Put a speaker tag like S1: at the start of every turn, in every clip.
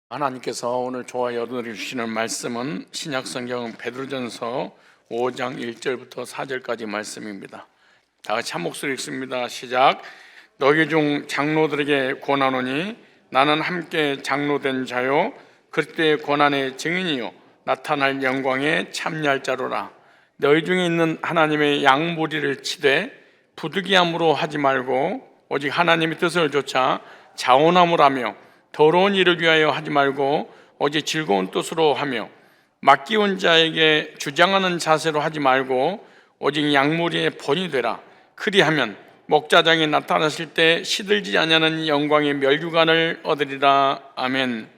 S1: 하나님께서 오늘 저와 여러분들이 주시는 말씀은 신약성경 베드로전서 5장 1절부터 4절까지 말씀입니다. 다 같이 한 목소리 읽습니다. 시작. 너희 중 장로들에게 권하노니 나는 함께 장로된 자요 그때의 고난의 증인이요 나타날 영광에 참여할 자로라. 너희 중에 있는 하나님의 양무리를 치되 부득이함으로 하지 말고 오직 하나님의 뜻을 좇아 자원함을 하며 더러운 일을 위하여 하지 말고 오직 즐거운 뜻으로 하며 맡기운 자에게 주장하는 자세로 하지 말고 오직 양무리의 본이 되라. 그리하면 목자장이 나타나실 때 시들지 아니하는 영광의 멸류관을 얻으리라. 아멘.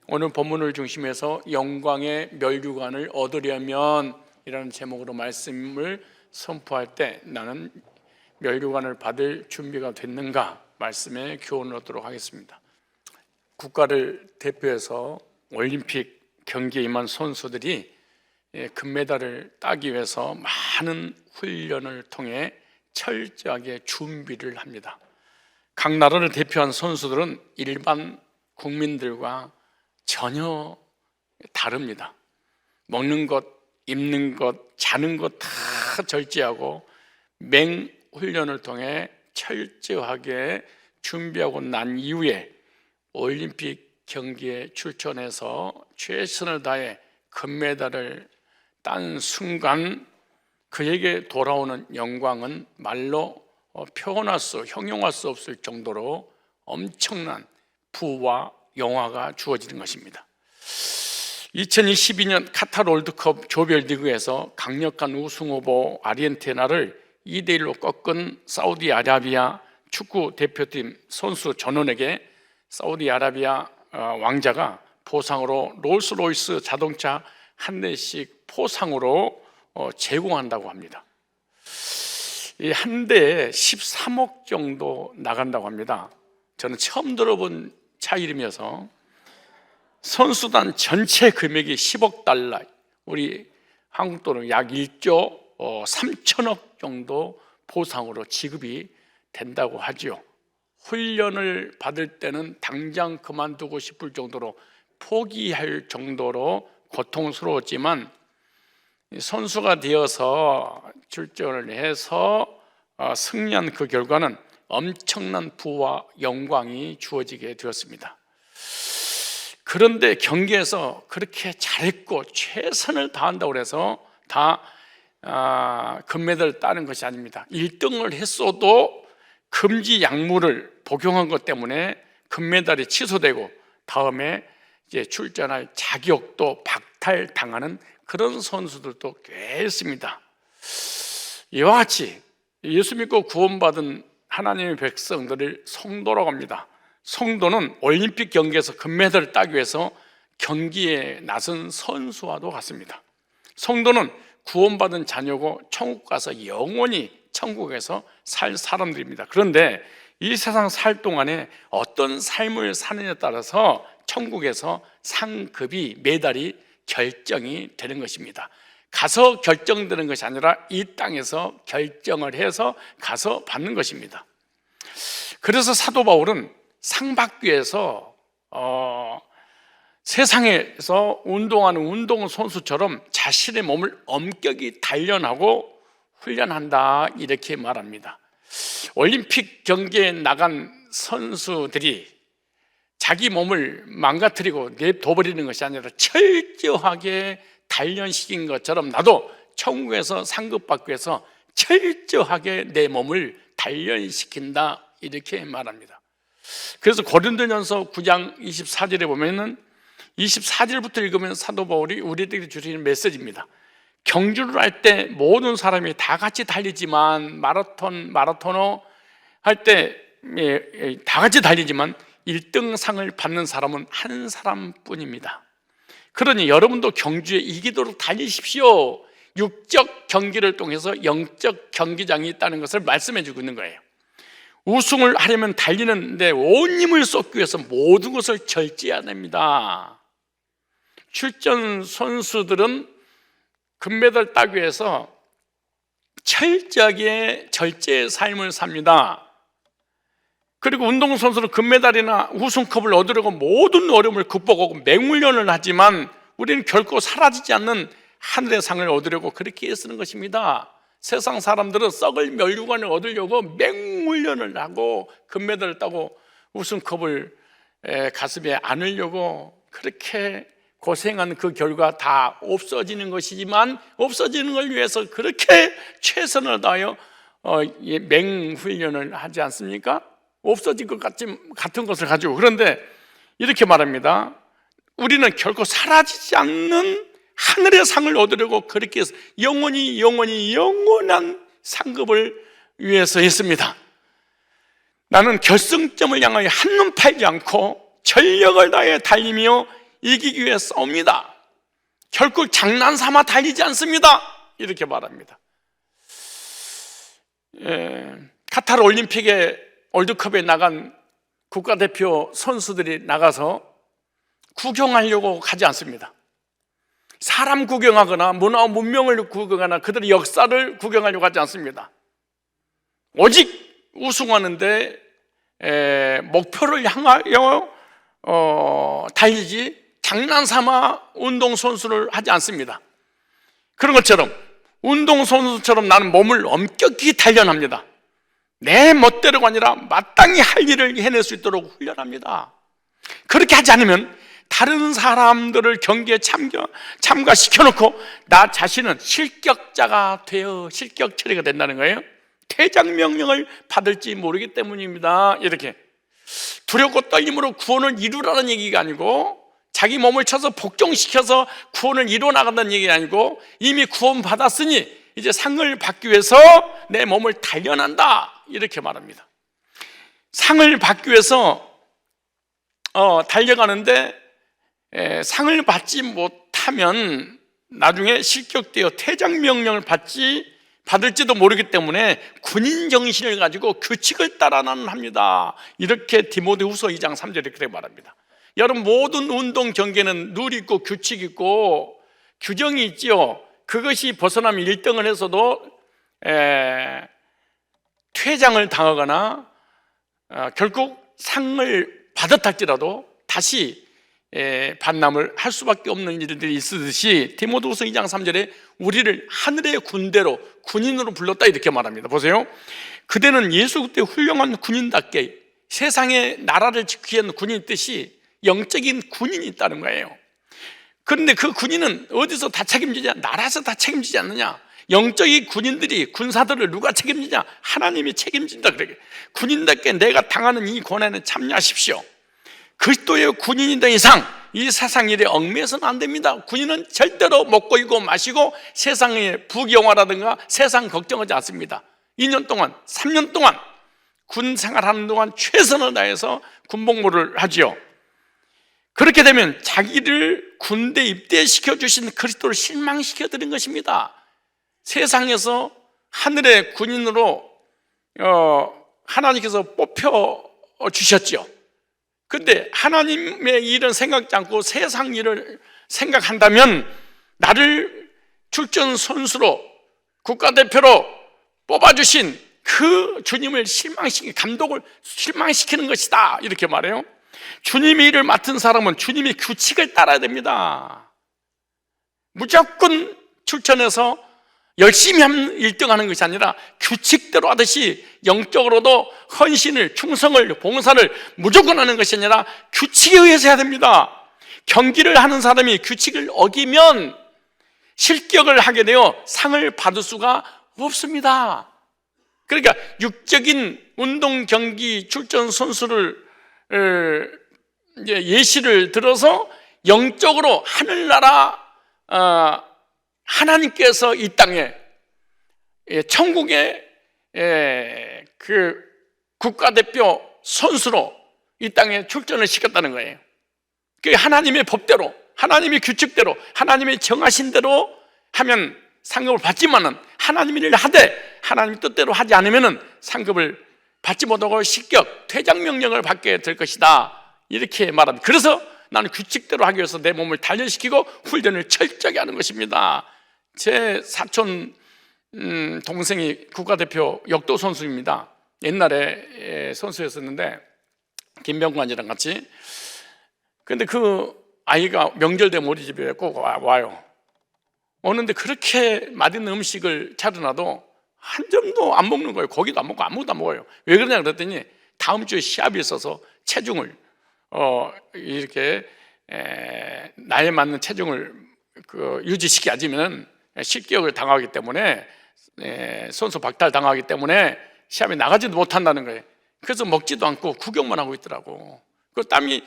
S1: 오늘 본문을 중심해서 영광의 멸류관을 얻으려면 이라는 제목으로 말씀을 선포할 때 나는 멸류관을 받을 준비가 됐는가 말씀에 교훈을 얻도록 하겠습니다. 국가를 대표해서 올림픽 경기에 임한 선수들이 금메달을 따기 위해서 많은 훈련을 통해 철저하게 준비를 합니다. 각 나라를 대표한 선수들은 일반 국민들과 전혀 다릅니다. 먹는 것, 입는 것, 자는 것 다 절제하고 맹훈련을 통해 철저하게 준비하고 난 이후에 올림픽 경기에 출전해서 최선을 다해 금메달을 딴 순간 그에게 돌아오는 영광은 말로 형용할 수 없을 정도로 엄청난 부와 영화가 주어지는 것입니다. 2022년 카타르 월드컵 조별리그에서 강력한 우승 후보 아르헨티나를 2대1로 꺾은 사우디아라비아 축구 대표팀 선수 전원에게 사우디아라비아 왕자가 보상으로 롤스로이스 자동차 한 대씩 포상으로 제공한다고 합니다. 이 한 대에 13억 정도 나간다고 합니다. 저는 처음 들어본 차 이름이어서 선수단 전체 금액이 10억 달러, 우리 한국 돈으로 약 1조 3천억 정도 보상으로 지급이 된다고 하죠. 훈련을 받을 때는 당장 그만두고 싶을 정도로 포기할 정도로 고통스러웠지만 선수가 되어서 출전을 해서 승리한 그 결과는 엄청난 부와 영광이 주어지게 되었습니다. 그런데 경기에서 그렇게 잘했고 최선을 다한다고 해서 다 금메달을 따는 것이 아닙니다. 1등을 했어도 금지 약물을 복용한 것 때문에 금메달이 취소되고 다음에 이제 출전할 자격도 박탈당하는 그런 선수들도 꽤 있습니다. 이와 같이 예수 믿고 구원받은 하나님의 백성들을 성도라고 합니다. 성도는 올림픽 경기에서 금메달을 따기 위해서 경기에 나선 선수와도 같습니다. 성도는 구원받은 자녀고 천국 가서 영원히 천국에서 살 사람들입니다. 그런데 이 세상 살 동안에 어떤 삶을 사느냐에 따라서 천국에서 상급이 메달이 결정이 되는 것입니다. 가서 결정되는 것이 아니라 이 땅에서 결정을 해서 가서 받는 것입니다. 그래서 사도 바울은 상 받기 위해서 세상에서 운동하는 운동 선수처럼 자신의 몸을 엄격히 단련하고 훈련한다 이렇게 말합니다. 올림픽 경기에 나간 선수들이 자기 몸을 망가뜨리고 내둬버리는 것이 아니라 철저하게 단련시킨 것처럼 나도 천국에서 상급받기 위해서 철저하게 내 몸을 단련시킨다 이렇게 말합니다. 그래서 고린도전서 9장 24절에 보면은 24절부터 읽으면 사도 바울이 우리에게 주시는 메시지입니다. 경주를 할 때 모든 사람이 다 같이 달리지만 마라토너 할 때 다 같이 달리지만 1등 상을 받는 사람은 한 사람뿐입니다. 그러니 여러분도 경주에 이기도록 달리십시오. 육적 경기를 통해서 영적 경기장이 있다는 것을 말씀해 주고 있는 거예요. 우승을 하려면 달리는데 온 힘을 쏟기 위해서 모든 것을 절제해야 됩니다. 출전 선수들은 금메달 따기 위해서 철저하게 절제의 삶을 삽니다. 그리고 운동선수는 금메달이나 우승컵을 얻으려고 모든 어려움을 극복하고 맹훈련을 하지만 우리는 결코 사라지지 않는 하늘의 상을 얻으려고 그렇게 애쓰는 것입니다. 세상 사람들은 썩을 멸류관을 얻으려고 맹훈련을 하고 금메달을 따고 우승컵을 가슴에 안으려고 그렇게 고생한 그 결과 다 없어지는 것이지만, 없어지는 걸 위해서 그렇게 최선을 다하여 맹훈련을 하지 않습니까? 없어질 것 같은 것을 가지고. 그런데 이렇게 말합니다. 우리는 결코 사라지지 않는 하늘의 상을 얻으려고 그렇게 해서 영원한 상급을 위해서 했습니다. 나는 결승점을 향하여 한눈 팔지 않고 전력을 다해 달리며 이기기 위해 싸웁니다. 결코 장난삼아 달리지 않습니다. 이렇게 말합니다. 카타르 월드컵에 나간 국가대표 선수들이 나가서 구경하려고 가지 않습니다. 사람 구경하거나 문화와 문명을 구경하거나 그들의 역사를 구경하려고 하지 않습니다. 오직 우승하는데 목표를 향하여 달리지 장난삼아 운동선수를 하지 않습니다. 그런 것처럼 운동선수처럼 나는 몸을 엄격히 단련합니다. 내 멋대로가 아니라 마땅히 할 일을 해낼 수 있도록 훈련합니다. 그렇게 하지 않으면 다른 사람들을 경기에 참가시켜놓고 나 자신은 실격자가 되어 실격 처리가 된다는 거예요. 퇴장 명령을 받을지 모르기 때문입니다. 이렇게 두렵고 떨림으로 구원을 이루라는 얘기가 아니고, 자기 몸을 쳐서 복종시켜서 구원을 이루어 나간다는 얘기가 아니고, 이미 구원 받았으니 이제 상을 받기 위해서 내 몸을 단련한다, 이렇게 말합니다. 상을 받기 위해서 달려가는데 상을 받지 못하면 나중에 실격되어 퇴장 명령을 받을지도 모르기 때문에 군인 정신을 가지고 규칙을 따라는 합니다. 이렇게 디모데후서 2장 3절에 그렇게 말합니다. 여러분, 모든 운동 경기에는 룰이 있고 규칙이 있고 규정이 있지요. 그것이 벗어나면 1등을 해서도 퇴장을 당하거나 결국 상을 받았다 할지라도 다시 반납을 할 수밖에 없는 일들이 있으듯이 디모데후서 2장 3절에 우리를 하늘의 군대로, 군인으로 불렀다, 이렇게 말합니다. 보세요. 그대는 예수 그때 훌륭한 군인답게 세상의 나라를 지키기 위한 군인 뜻이 영적인 군인이 있다는 거예요. 그런데 그 군인은 어디서 다 책임지냐? 나라에서 다 책임지지 않느냐? 영적인 군인들이, 군사들을 누가 책임지냐? 하나님이 책임진다. 그러게 군인답게 내가 당하는 이 고난에 참여하십시오. 그리스도의 군인이 된 이상 이 세상 일에 얽매여서는 안 됩니다. 군인은 절대로 먹고 입고 마시고 세상의 부경화라든가 세상 걱정하지 않습니다. 2년 동안 3년 동안 군 생활하는 동안 최선을 다해서 군복무를 하지요. 그렇게 되면 자기를 군대 입대시켜 주신 그리스도를 실망시켜 드린 것입니다. 세상에서 하늘의 군인으로 하나님께서 뽑혀 주셨죠. 근데 하나님의 일은 생각지 않고 세상 일을 생각한다면 나를 출전 선수로 국가대표로 뽑아주신 그 주님을 감독을 실망시키는 것이다, 이렇게 말해요. 주님의 일을 맡은 사람은 주님의 규칙을 따라야 됩니다. 무조건 출전해서 열심히 하면 1등하는 것이 아니라 규칙대로 하듯이 영적으로도 헌신을, 충성을, 봉사를 무조건 하는 것이 아니라 규칙에 의해서 해야 됩니다. 경기를 하는 사람이 규칙을 어기면 실격을 하게 되어 상을 받을 수가 없습니다. 그러니까 육적인 운동 경기 출전 선수를 예시를 들어서 영적으로 하늘나라 하나님께서 이 땅에 천국의 그 국가대표 선수로 이 땅에 출전을 시켰다는 거예요. 그 하나님의 법대로, 하나님의 규칙대로, 하나님의 정하신 대로 하면 상급을 받지만은 하나님의 일을 하되 하나님 뜻대로 하지 않으면은 상급을 받지 못하고 실격, 퇴장 명령을 받게 될 것이다, 이렇게 말합니다. 그래서 나는 규칙대로 하기 위해서 내 몸을 단련시키고 훈련을 철저하게 하는 것입니다. 제 사촌 동생이 국가대표 역도 선수입니다. 옛날에 선수였었는데 김병관이랑 같이. 근데 그 아이가 명절 되면 우리 집에 꼭 와요. 오는데 그렇게 맛있는 음식을 차려놔도 한 점도 안 먹는 거예요. 고기도 안 먹고 아무것도 안 먹어요. 왜 그러냐 그랬더니 다음 주에 시합이 있어서 체중을 이렇게 나이에 맞는 체중을 유지시켜야지면 실격을 당하기 때문에, 선수 박탈 당하기 때문에 시합에 나가지도 못한다는 거예요. 그래서 먹지도 않고 구경만 하고 있더라고. 그 땀을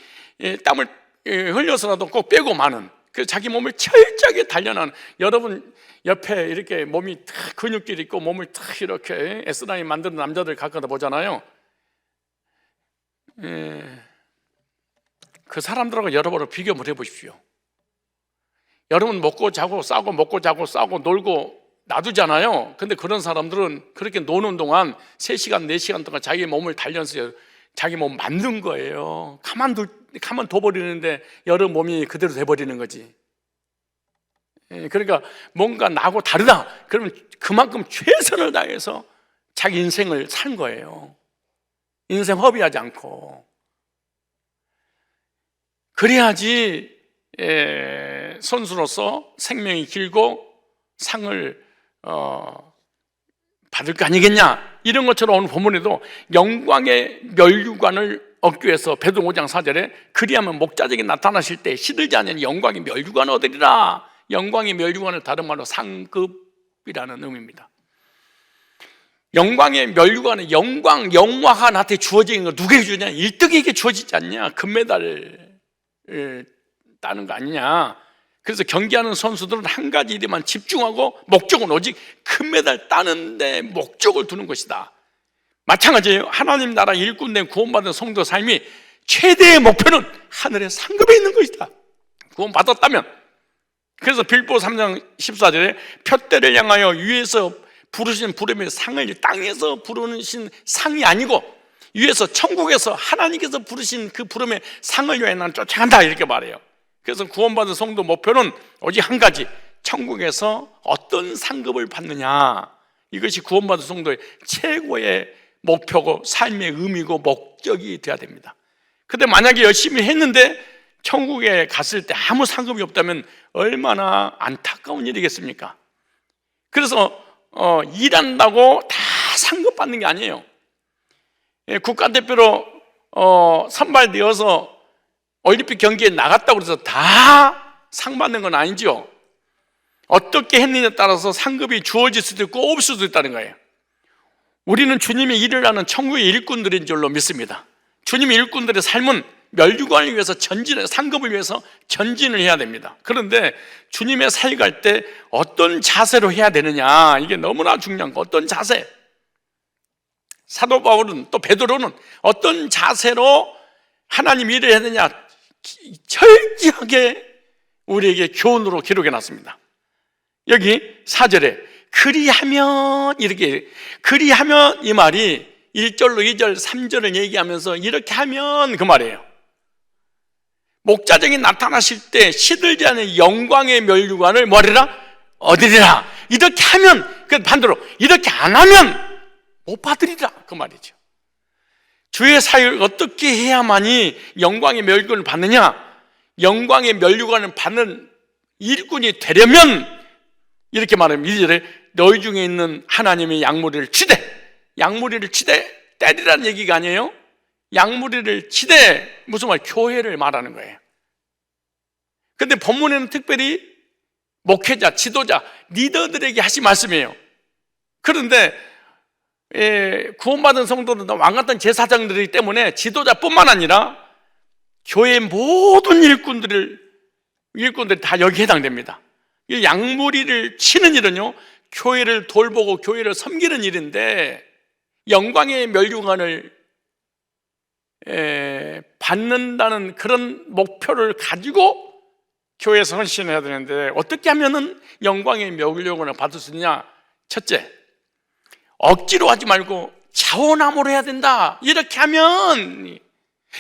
S1: 흘려서라도 꼭 빼고 마는, 그래서 자기 몸을 철저하게 단련하는. 여러분 옆에 이렇게 몸이 탁 근육질이 있고 몸을 탁 이렇게 S라인 만드는 남자들 가끔 보잖아요. 그 사람들하고 여러분을 비교를 해보십시오. 여러분 먹고 자고 싸고 먹고 자고 싸고 놀고 놔두잖아요. 근데 그런 사람들은 그렇게 노는 동안 3시간 4시간 동안 자기 몸을 단련해서 자기 몸 만든 거예요. 가만둬버리는데 여러 몸이 그대로 돼버리는 거지. 그러니까 뭔가 나하고 다르다 그러면 그만큼 최선을 다해서 자기 인생을 산 거예요. 인생 허비하지 않고. 그래야지 선수로서 생명이 길고 상을 받을 거 아니겠냐. 이런 것처럼 오늘 본문에도 영광의 멸류관을 얻기 위해서 베드로 5장 4절에 그리하면 목자적이 나타나실 때 시들지 않는 영광의 멸류관을 얻으리라. 영광의 멸류관을 다른 말로 상급이라는 의미입니다. 영광의 멸류관은 영화가 나한테 주어지는 거 누구에게 주냐? 1등에게 주어지지 않냐? 금메달을 따는 거 아니냐? 그래서 경기하는 선수들은 한 가지 일에만 집중하고 목적은 오직 금메달 따는 데 목적을 두는 것이다. 마찬가지예요. 하나님 나라 일꾼된 구원받은 성도 삶이 최대의 목표는 하늘의 상급에 있는 것이다. 구원받았다면. 그래서 빌보 3장 14절에 푯대를 향하여 위에서 부르신 부름의 상을 땅에서 부르신 상이 아니고 위에서 천국에서 하나님께서 부르신 그 부름의 상을 위해 나는 쫓아간다 이렇게 말해요. 그래서 구원받은 성도 목표는 오직 한 가지, 천국에서 어떤 상급을 받느냐. 이것이 구원받은 성도의 최고의 목표고 삶의 의미고 목적이 되어야 됩니다. 근데 만약에 열심히 했는데 천국에 갔을 때 아무 상급이 없다면 얼마나 안타까운 일이겠습니까? 그래서 일한다고 다 상급 받는 게 아니에요. 국가대표로 선발되어서 올림픽 경기에 나갔다고 해서 다 상 받는 건 아니죠. 어떻게 했느냐에 따라서 상급이 주어질 수도 있고 없을 수도 있다는 거예요. 우리는 주님의 일을 하는 천국의 일꾼들인 줄로 믿습니다. 주님의 일꾼들의 삶은 멸류관을 위해서 상급을 위해서 전진을 해야 됩니다. 그런데 주님의 사역 할 때 어떤 자세로 해야 되느냐, 이게 너무나 중요한 거. 어떤 자세? 사도 바울은 또 베드로는 어떤 자세로 하나님 일을 해야 되냐 철저하게 우리에게 교훈으로 기록해 놨습니다. 여기 4절에 그리하면, 이렇게 그리하면 이 말이 1절로 2절 3절을 얘기하면서 이렇게 하면 그 말이에요. 목자적이 나타나실 때 시들지 않은 영광의 멸류관을 뭐하리라? 얻으리라. 이렇게 하면, 그 반대로 이렇게 안 하면 못 받으리라 그 말이죠. 주의 사역을 어떻게 해야만이 영광의 멸류관을 받느냐? 영광의 멸류관을 받는 일꾼이 되려면 이렇게 말하면 2절에 너희 중에 있는 하나님의 양무리를 치되, 양무리를 치되 때리라는 얘기가 아니에요. 양무리를 치되 무슨 말? 교회를 말하는 거예요. 근데 본문에는 특별히 목회자, 지도자, 리더들에게 하신 말씀이에요. 그런데 구원받은 성도들은 왕 같은 제사장들이기 때문에 지도자뿐만 아니라 교회의 모든 일꾼들이 다 여기에 해당됩니다. 이 양무리를 치는 일은요, 교회를 돌보고 교회를 섬기는 일인데 영광의 멸류관을 받는다는 그런 목표를 가지고 교회에서 헌신해야 되는데 어떻게 하면은 영광의 멸류관을 받을 수 있느냐? 첫째, 억지로 하지 말고 자원함으로 해야 된다. 이렇게 하면,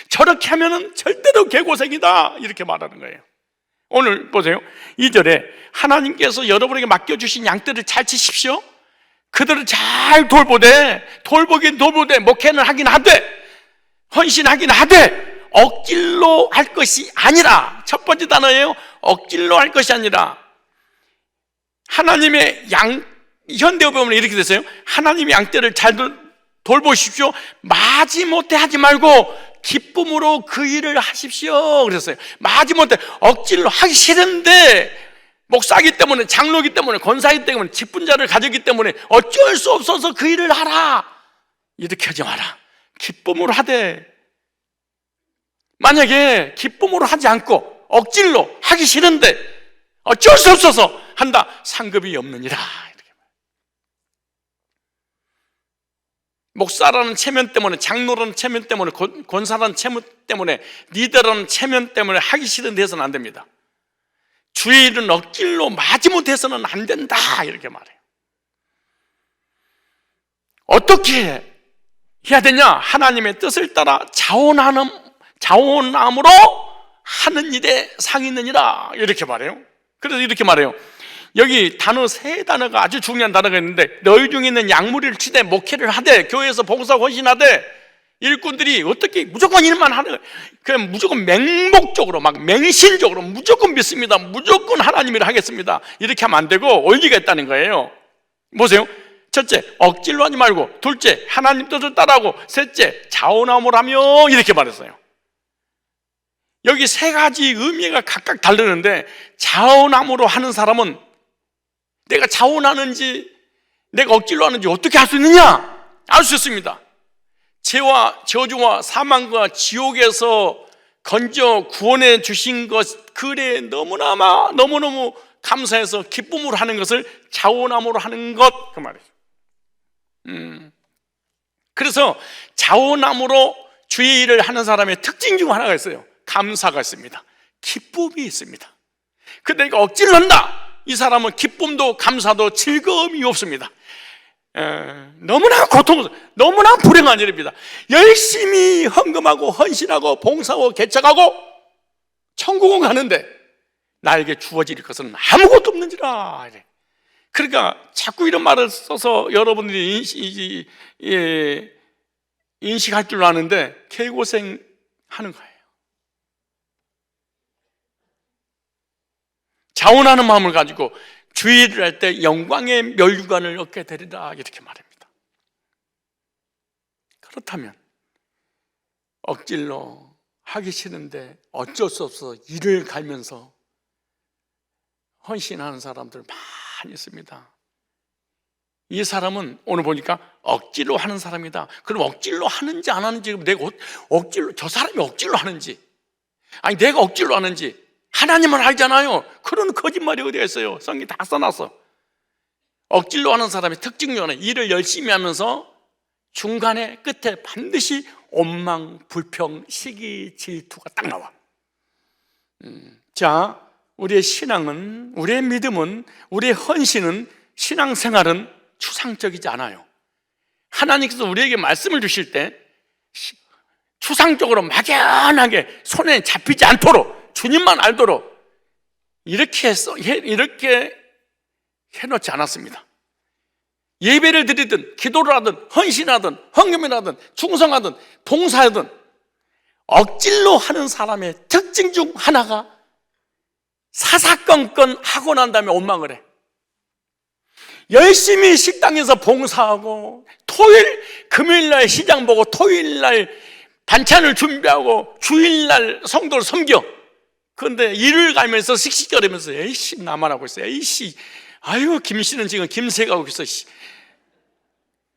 S1: 저렇게 하면은 절대로 개고생이다. 이렇게 말하는 거예요. 오늘 보세요. 2절에 하나님께서 여러분에게 맡겨주신 양떼를 잘 치십시오. 그들을 잘 돌보긴 돌보되, 목회는 하긴 하되, 헌신하긴 하되, 억질로 할 것이 아니라, 첫 번째 단어예요. 억질로 할 것이 아니라, 하나님의 현대어 보면 이렇게 됐어요. 하나님의 양떼를 잘 돌보십시오. 마지못해 하지 말고 기쁨으로 그 일을 하십시오. 그랬어요. 마지못해 억질로 하기 싫은데, 목사기 때문에, 장로기 때문에, 권사기 때문에, 직분자를 가졌기 때문에 어쩔 수 없어서 그 일을 하라. 이렇게 하지 마라. 기쁨으로 하되, 만약에 기쁨으로 하지 않고 억질로 하기 싫은데 어쩔 수 없어서 한다, 상급이 없느니라. 목사라는 체면 때문에, 장로라는 체면 때문에, 권사라는 체면 때문에, 리더라는 체면 때문에 하기 싫은 데서는 안 됩니다. 주의 일은 억질로 마지못해서는 안 된다, 이렇게 말해요. 어떻게 해야 되냐? 하나님의 뜻을 따라 자원함으로 하는 일에 상이 있느니라, 이렇게 말해요. 그래서 이렇게 말해요. 여기 세 단어가 아주 중요한 단어가 있는데, 너희 중에 있는 양무리를 치되 목회를 하되 교회에서 봉사 헌신하되, 일꾼들이 어떻게 무조건 일만 하는 거예요. 그냥 무조건 맹목적으로, 막 맹신적으로 무조건 믿습니다, 무조건 하나님 일을 하겠습니다, 이렇게 하면 안 되고 원리가 있다는 거예요. 보세요. 첫째, 억질로 하지 말고, 둘째, 하나님 뜻을 따라하고, 셋째, 자원함으로 하며, 이렇게 말했어요. 여기 세 가지 의미가 각각 다르는데, 자원함으로 하는 사람은 내가 자원하는지 내가 억질로 하는지 어떻게 알 수 있느냐? 알 수 있습니다. 죄와 저주와 사망과 지옥에서 건져 구원해 주신 것, 그래 너무너무 감사해서 기쁨으로 하는 것을 자원함으로 하는 것, 그 말이에요. 그래서 자원함으로 주의 일을 하는 사람의 특징 중 하나가 있어요. 감사가 있습니다. 기쁨이 있습니다. 근데 이거 억지로 한다, 이 사람은 기쁨도 감사도 즐거움이 없습니다. 너무나 너무나 불행한 일입니다. 열심히 헌금하고 헌신하고 봉사하고 개척하고 천국은 가는데 나에게 주어질 것은 아무것도 없는지라. 그러니까 자꾸 이런 말을 써서 여러분들이 인식할 줄 아는데 개고생 하는 거예요. 자원하는 마음을 가지고 주의 일을 할 때 영광의 멸류관을 얻게 되리라, 이렇게 말합니다. 그렇다면 억질로 하기 싫은데 어쩔 수 없어 일을 갈면서 헌신하는 사람들 많이 있습니다. 이 사람은 오늘 보니까 억지로 하는 사람이다. 그럼 억지로 하는지 안 하는지, 내가 억지로, 저 사람이 억지로 하는지, 아니 내가 억지로 하는지 하나님은 알잖아요. 그런 거짓말이 어디가 있어요? 성경 다 써놨어. 억지로 하는 사람의 특징 중 하나, 일을 열심히 하면서 중간에 끝에 반드시 원망, 불평, 시기, 질투가 딱 나와. 자, 우리의 신앙은, 우리의 믿음은, 우리의 헌신은, 신앙생활은 추상적이지 않아요. 하나님께서 우리에게 말씀을 주실 때 추상적으로 막연하게 손에 잡히지 않도록, 주님만 알도록 이렇게 해놓지 않았습니다. 예배를 드리든 기도를 하든 헌신하든 헌금을 하든 충성하든 봉사하든 억질로 하는 사람의 특징 중 하나가 사사건건 하고 난 다음에 원망을 해. 열심히 식당에서 봉사하고 금요일날 시장 보고 토요일날 반찬을 준비하고 주일날 성도를 섬겨. 그런데 일을 가면서 씩씩거리면서 에이씨 나만 하고 있어, 에이씨 아유 김씨는 지금 김새 가고 있어,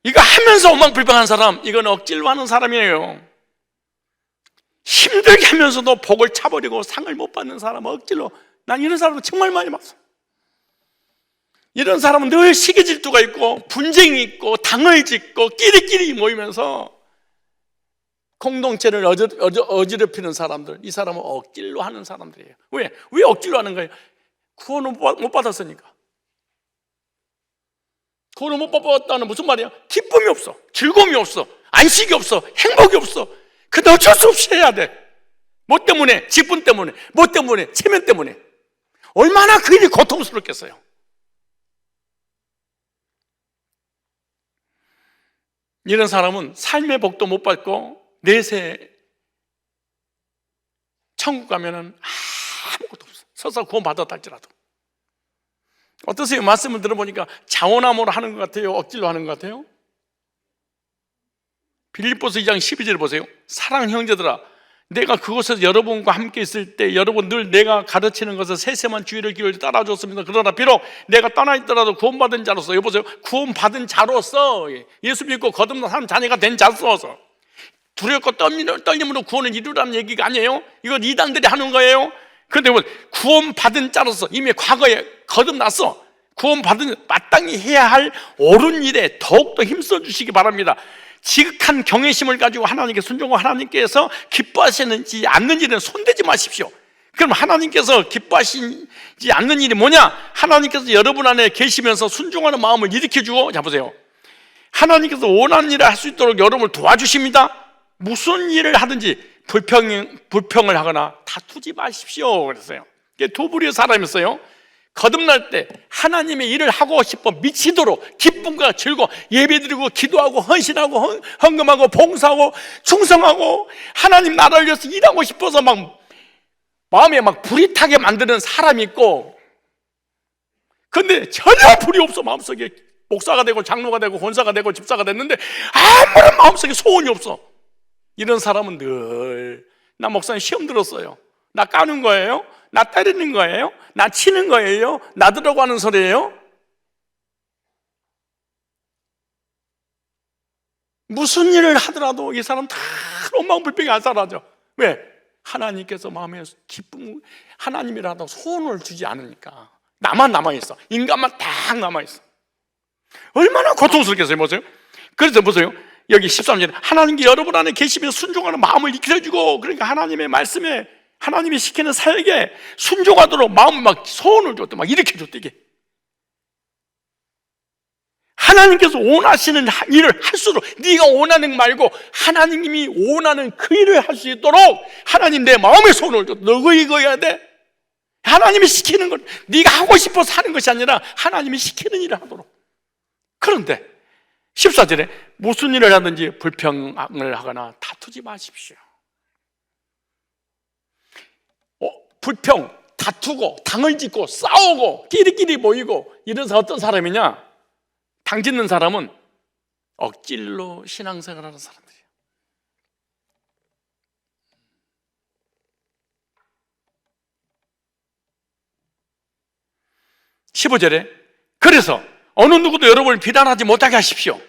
S1: 이거 하면서 원망불평한 사람, 이건 억지로 하는 사람이에요. 힘들게 하면서도 복을 차버리고 상을 못 받는 사람, 억지로. 난 이런 사람을 정말 많이 봤어. 이런 사람은 늘 시기질투가 있고 분쟁이 있고 당을 짓고 끼리끼리 모이면서 공동체를 어지럽히는 사람들, 이 사람은 억지로 하는 사람들이에요. 왜 억지로 하는 거예요? 구원을 못 받았으니까. 구원을 못 받았다는 무슨 말이야? 기쁨이 없어, 즐거움이 없어, 안식이 없어, 행복이 없어. 근데 어쩔 수 없이 해야 돼. 뭐 때문에? 직분 때문에, 뭐 때문에? 체면 때문에. 얼마나 그 일이 고통스럽겠어요. 이런 사람은 삶의 복도 못 받고 내세 천국 가면은 아무것도 없어. 설사 구원 받았다 할지라도. 어떠세요? 말씀을 들어보니까 자원함으로 하는 것 같아요? 억지로 하는 것 같아요? 빌립보서 2장 12절 보세요. 사랑하는 형제들아, 내가 그곳에서 여러분과 함께 있을 때 여러분 늘 내가 가르치는 것을 세세만 주의를 기울여 따라줬습니다. 그러나 비록 내가 떠나 있더라도 구원받은 자로서, 여보세요, 구원받은 자로서, 예수 믿고 거듭난 한 자녀가 된 자로서 두렵고 떨림으로 구원을 이루라는 얘기가 아니에요. 이건 이단들이 하는 거예요. 그런데 구원받은 자로서 이미 과거에 거듭났어. 구원받은, 마땅히 해야 할 옳은 일에 더욱더 힘써 주시기 바랍니다. 지극한 경외심을 가지고 하나님께 순종하고 하나님께서 기뻐하시는지 않는 일은 손대지 마십시오. 그럼 하나님께서 기뻐하시지 않는 일이 뭐냐? 하나님께서 여러분 안에 계시면서 순종하는 마음을 일으켜주고, 자 보세요, 하나님께서 원하는 일을 할 수 있도록 여러분을 도와주십니다. 무슨 일을 하든지 불평을 하거나 다투지 마십시오 그랬어요. 두 부류의 사람이 있어요. 거듭날 때 하나님의 일을 하고 싶어 미치도록 기쁨과 즐거워 예배드리고 기도하고 헌신하고 헌금하고 봉사하고 충성하고 하나님 나라를 위해서 일하고 싶어서 막 마음에 막 불이 타게 만드는 사람이 있고, 근데 전혀 불이 없어. 마음속에 목사가 되고 장로가 되고 권사가 되고 집사가 됐는데 아무런 마음속에 소원이 없어. 이런 사람은 늘, 나 목사님 시험 들었어요, 나 까는 거예요? 나 때리는 거예요? 나 치는 거예요? 나 들어가고 하는 소리예요? 무슨 일을 하더라도 이 사람 다 원망불평이 안 사라져. 왜? 하나님께서 마음에 기쁨, 하나님이라도 소원을 주지 않으니까. 나만 남아있어. 인간만 딱 남아있어. 얼마나 고통스럽겠어요. 보세요. 그래서 보세요, 여기 13절에 하나님께 여러분 안에 계시면 순종하는 마음을 이끌어주고, 그러니까 하나님의 말씀에, 하나님이 시키는 사역에 순종하도록 마음을 막 소원을 줬대, 막 일으켜줬대. 이게 하나님께서 원하시는 일을 할수록, 네가 원하는 거 말고 하나님이 원하는 그 일을 할 수 있도록 하나님 내 마음의 소원을 줘. 너 이거 해야 돼. 하나님이 시키는 걸, 네가 하고 싶어서 하는 것이 아니라 하나님이 시키는 일을 하도록. 그런데 14절에 무슨 일을 하든지 불평을 하거나 다투지 마십시오. 불평, 다투고 당을 짓고 싸우고 끼리끼리 모이고 이런 사람 어떤 사람이냐? 당 짓는 사람은 억질로 신앙생활하는 사람들이에요. (15절에) 그래서 어느 누구도 여러분을 비난하지 못하게 하십시오.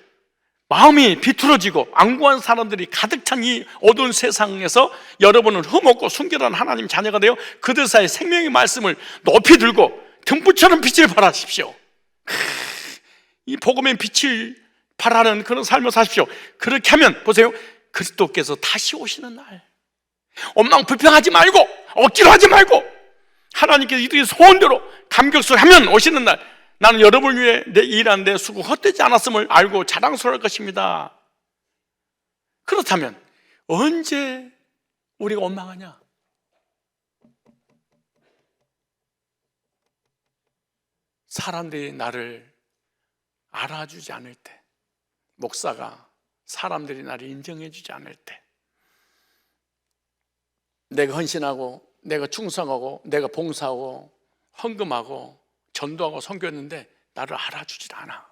S1: 마음이 비틀어지고 안구한 사람들이 가득 찬 이 어두운 세상에서 여러분은 흠없고 순결한 하나님 자녀가 되어 그들 사이 생명의 말씀을 높이 들고 등불처럼 빛을 발하십시오. 이 복음의 빛을 발하는 그런 삶을 사십시오. 그렇게 하면 보세요, 그리스도께서 다시 오시는 날 원망 불평하지 말고 억지로 하지 말고 하나님께서 이들의 소원대로 감격스러워하면 오시는 날 나는 여러분을 위해 내 일한 데 수고 헛되지 않았음을 알고 자랑스러울 것입니다. 그렇다면 언제 우리가 원망하냐? 사람들이 나를 알아주지 않을 때, 목사가 사람들이 나를 인정해 주지 않을 때, 내가 헌신하고 내가 충성하고 내가 봉사하고 헌금하고 전도하고 선교했는데 나를 알아주질 않아.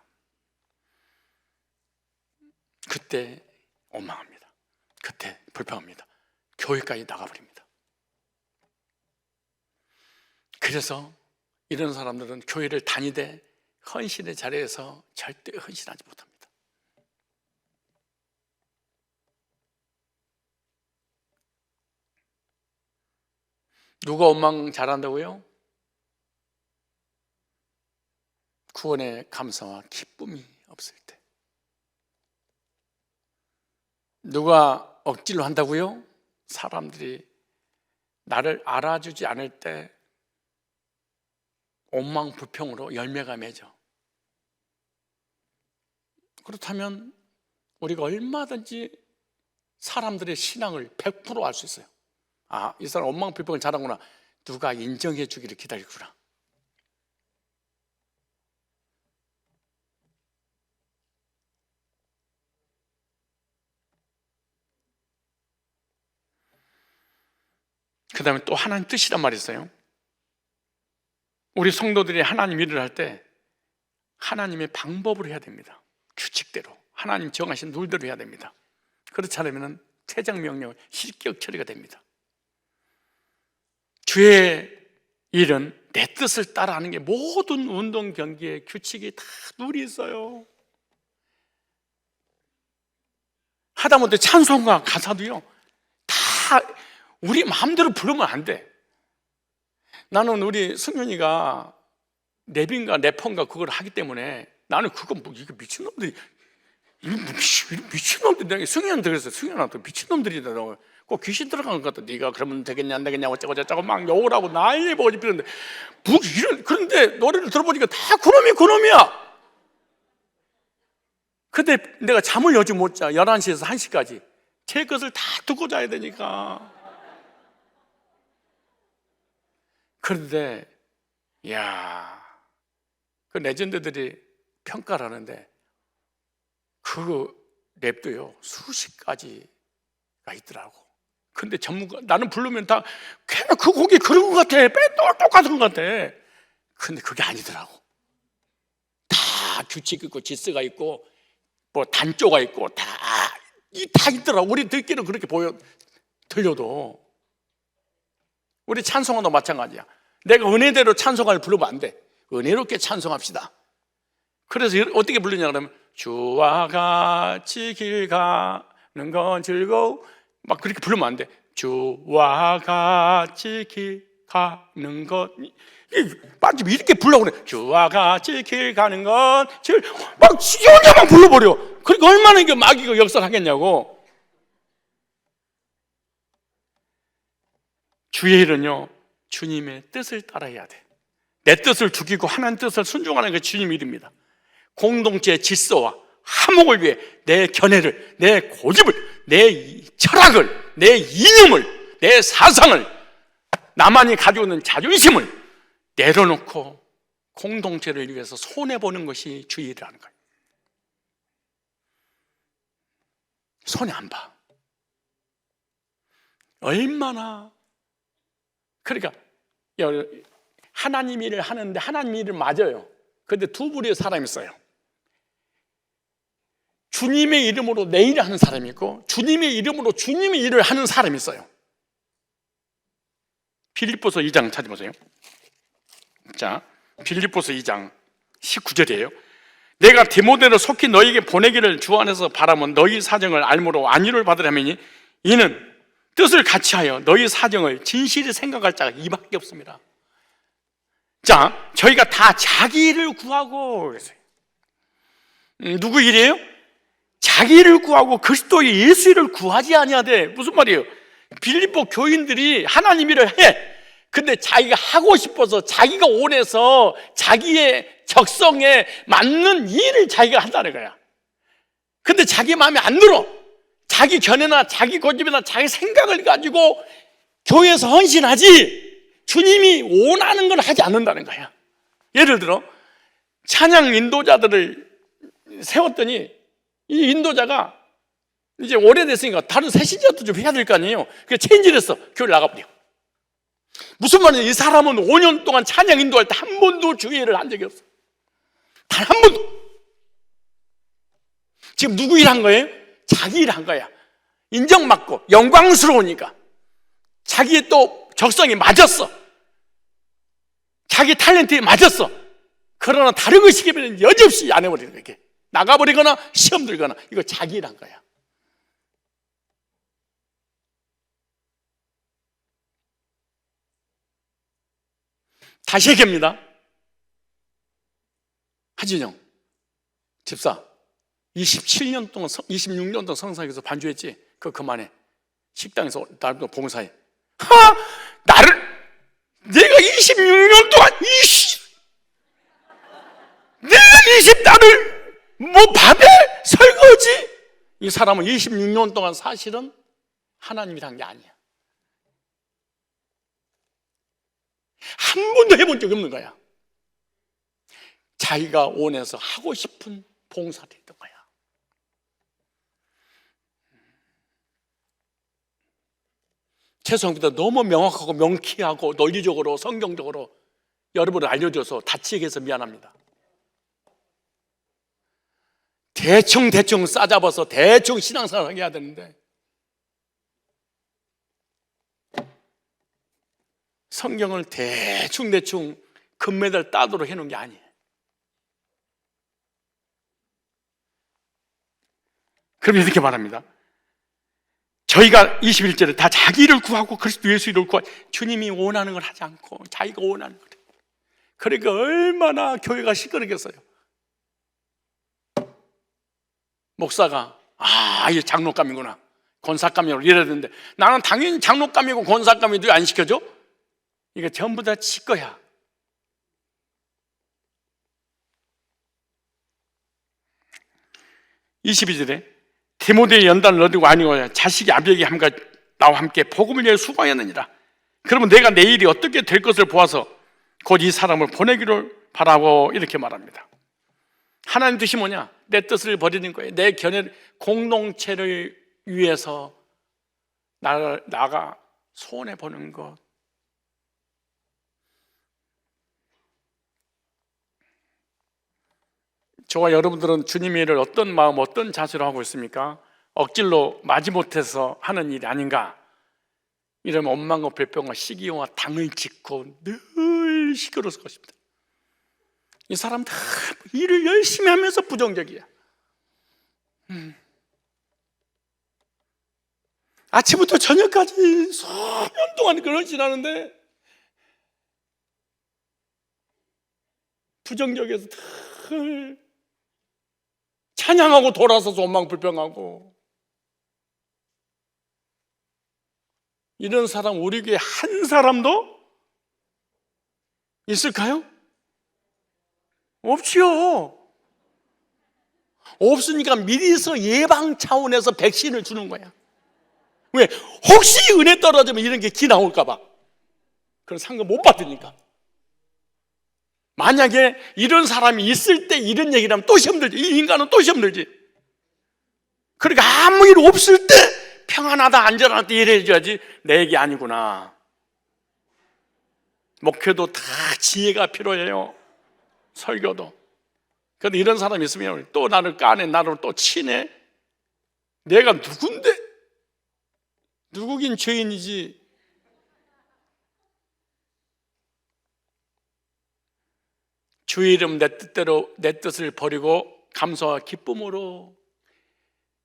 S1: 그때 원망합니다. 그때 불평합니다. 교회까지 나가버립니다. 그래서 이런 사람들은 교회를 다니되 헌신의 자리에서 절대 헌신하지 못합니다. 누가 원망 잘한다고요? 구원의 감사와 기쁨이 없을 때. 누가 억지로 한다고요? 사람들이 나를 알아주지 않을 때 원망 불평으로 열매가 맺어. 그렇다면 우리가 얼마든지 사람들의 신앙을 100% 알 수 있어요. 아, 이 사람 원망 불평을 잘하구나. 누가 인정해 주기를 기다리구나. 그 다음에 또 하나님 뜻이란 말이 있어요. 우리 성도들이 하나님 일을 할 때 하나님의 방법으로 해야 됩니다. 규칙대로 하나님 정하신 룰대로 해야 됩니다. 그렇지 않으면 퇴장명령, 실격 처리가 됩니다. 주의 일은 내 뜻을 따라하는 게 모든 운동 경기의 규칙이 다 룰이 있어요. 하다못해 찬송가 가사도요, 다 우리 마음대로 부르면 안 돼. 나는 우리 승윤이가 랩인가 래퍼인가 그걸 하기 때문에 나는 그거 뭐 이거 미친놈들이 미친놈들이 승윤한테 그랬어요. 승윤한테 미친놈들이다. 꼭 귀신 들어간 것 같아. 네가 그러면 되겠냐 안 되겠냐 어쩌고 저쩌고 막 욕을 하고 난리 보고 싶었는데 뭐 이런, 그런데 노래를 들어보니까 다 그놈이야. 근데 내가 잠을 요즘 못 자. 11시에서 1시까지 제 것을 다 듣고 자야 되니까. 그런데 야, 그 레전드들이 평가를 하는데 그 랩도요 수십 가지가 있더라고. 근데 전문가, 나는 부르면 다 그냥 그 곡이 그런 것 같아, 똑같은 것 같아. 근데 그게 아니더라고. 다 규칙 있고 질서가 있고 뭐 단조가 있고 다 있더라고. 우리 듣기는 그렇게 들려도. 우리 찬송가도 마찬가지야. 내가 은혜대로 찬송가를 부르면 안 돼. 은혜롭게 찬송합시다. 그래서 어떻게 부르냐 그러면 주와 같이 길 가는 건 즐거워 막 그렇게 부르면 안 돼. 주와 같이 길 가는 것 빠지면 이렇게 불러 그래. 주와 같이 길 가는 건 막 혼자만 불러버려. 그러니까 얼마나 이게 마귀가 역사하겠냐고. 주의 일은요 주님의 뜻을 따라야 돼. 내 뜻을 죽이고 하나님 뜻을 순종하는 게 주님 일입니다. 공동체의 질서와 화목을 위해 내 견해를, 내 고집을, 내 철학을, 내 이념을, 내 사상을, 나만이 가지고 있는 자존심을 내려놓고 공동체를 위해서 손해보는 것이 주의 일이라는 거예요. 손해 안 봐. 얼마나. 그러니까 하나님 일을 하는데 하나님 일을 맞아요. 그런데 두 부류의 사람이 있어요. 주님의 이름으로 내 일을 하는 사람이 있고 주님의 이름으로 주님의 일을 하는 사람이 있어요. 빌립보서 2장 찾아보세요. 자, 빌립보서 2장 19절이에요. 내가 디모데를 속히 너희에게 보내기를 주 안에서 바라면 너희 사정을 알므로 안위를 받으려면 이는 뜻을 같이하여 너희 사정을 진실히 생각할 자가 이밖에 없습니다. 자, 저희가 다 자기 일을 구하고 그랬어요. 누구 일이에요? 자기 일을 구하고 그리스도의 예수 일을 구하지 아니하되. 무슨 말이에요? 빌립보 교인들이 하나님 일을 해. 근데 자기가 하고 싶어서 자기가 원해서 자기의 적성에 맞는 일을 자기가 한다는 거야. 근데 자기 마음에 안 들어. 자기 견해나 자기 고집이나 자기 생각을 가지고 교회에서 헌신하지 주님이 원하는 걸 하지 않는다는 거야. 예를 들어 찬양 인도자들을 세웠더니 이 인도자가 이제 오래됐으니까 다른 새 신자도 좀 해야 될 거 아니에요. 그래서 체인지를 했어. 교회를 나가버려. 무슨 말이에요? 이 사람은 5년 동안 찬양 인도할 때 한 번도 주의를 한 적이 없어. 단 한 번도. 지금 누구 일 한 거예요? 자기 일 한 거야. 인정받고 영광스러우니까. 자기의 또 적성이 맞았어. 자기 탤런트에 맞았어. 그러나 다른 거 시키면 여지없이 안 해버리는 거야. 이렇게 나가버리거나 시험 들거나. 이거 자기 일 한 거야. 다시 얘기합니다. 하진영 집사 27년 동안 26년 동안 성상에서 반주했지. 그거 그만해. 식당에서 나도 봉사해. 나를 내가 26년 동안 내가 20달을 뭐 밥에 설거지. 이 사람은 26년 동안 사실은 하나님이 한 게 아니야. 한 번도 해본 적이 없는 거야. 자기가 원해서 하고 싶은 봉사를 했던 거야. 죄송합니다. 너무 명확하고 명쾌하고 논리적으로 성경적으로 여러분을 알려줘서 다치게 해서 미안합니다. 대충 싸잡아서 대충 신앙생활 해야 되는데 성경을 대충 금메달 따도록 해놓은 게 아니에요. 그럼 이렇게 말합니다. 저희가 21절에 다 자기를 구하고 그리스도 예수를 구하고 주님이 원하는 걸 하지 않고 자기가 원하는 걸. 그러니까 얼마나 교회가 시끄럽겠어요. 목사가 이게 장로감이구나, 권사감이라고 이래야 되는데 나는 당연히 장로감이고 권사감이도 안 시켜줘? 이거 전부 다 지 거야. (22절에) 디모데의 연단을 얻고 아니오야 자식이 아비에게 함과 나와 함께 복음을 위해 수고하였느니라. 그러면 내가 내일이 어떻게 될 것을 보아서 곧 이 사람을 보내기를 바라고 이렇게 말합니다. 하나님 뜻이 뭐냐? 내 뜻을 버리는 거예요. 내 견해 공동체를 위해서 나가 손해 보는 것. 저와 여러분들은 주님의 일을 어떤 마음, 어떤 자세로 하고 있습니까? 억질로 마지못해서 하는 일이 아닌가? 이러면 원망과 불평과 시기와 당을 짓고 늘 시끄러울 것입니다. 이 사람 다 일을 열심히 하면서 부정적이야. 아침부터 저녁까지 수년 동안 그걸 지나는데 부정적에서 늘 찬양하고 돌아서서 원망불평하고. 이런 사람 우리 교회에 한 사람도 있을까요? 없지요. 없으니까 미리서 예방 차원에서 백신을 주는 거야. 왜? 혹시 은혜 떨어지면 이런 게 기 나올까 봐. 그런 상급 못 받으니까. 만약에 이런 사람이 있을 때 이런 얘기를 하면 또 시험 들지. 이 인간은 또 시험 들지. 그러니까 아무 일 없을 때 평안하다 안전하다 이래야지. 내 얘기 아니구나. 목회도 다 지혜가 필요해요. 설교도. 그런데 이런 사람이 있으면 또 나를 까내, 나를 또 치네. 내가 누군데? 누구긴 죄인이지. 주의 이름 내 뜻대로 내 뜻을 버리고 감사와 기쁨으로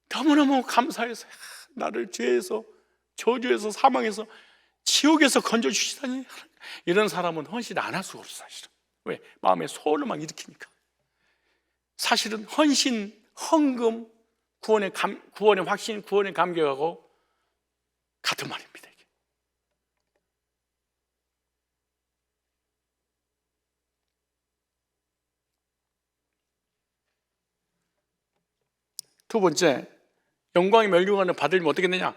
S1: 너무너무 감사해서 나를 죄에서 저주에서 사망에서 지옥에서 건져주시다니. 이런 사람은 헌신 안 할 수가 없어. 사실은. 왜? 마음에 소원을 막 일으키니까. 사실은 헌신, 헌금, 구원의 확신, 구원의 감격하고 같은 말입니다. 이게. 두 번째, 영광의 멸류관을 받으면 어떻게 되냐?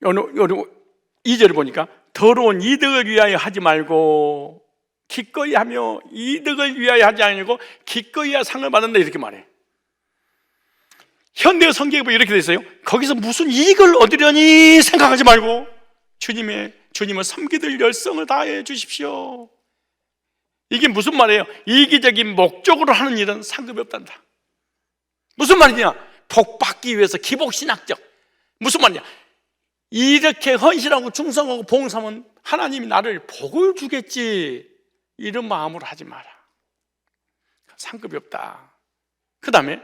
S1: 2절을 보니까 더러운 이득을 위하여 하지 말고 기꺼이 하며 이득을 위하여 하지 않고 기꺼이 야 상을 받는다 이렇게 말해. 현대의 성경에 보면 이렇게 돼 있어요. 거기서 무슨 이익을 얻으려니 생각하지 말고 주님을 섬기들 열성을 다해 주십시오. 이게 무슨 말이에요? 이기적인 목적으로 하는 일은 상급이 없단다. 무슨 말이냐? 복 받기 위해서 기복신학적. 무슨 말이냐? 이렇게 헌신하고 충성하고 봉사하면 하나님이 나를 복을 주겠지. 이런 마음으로 하지 마라. 상급이 없다. 그 다음에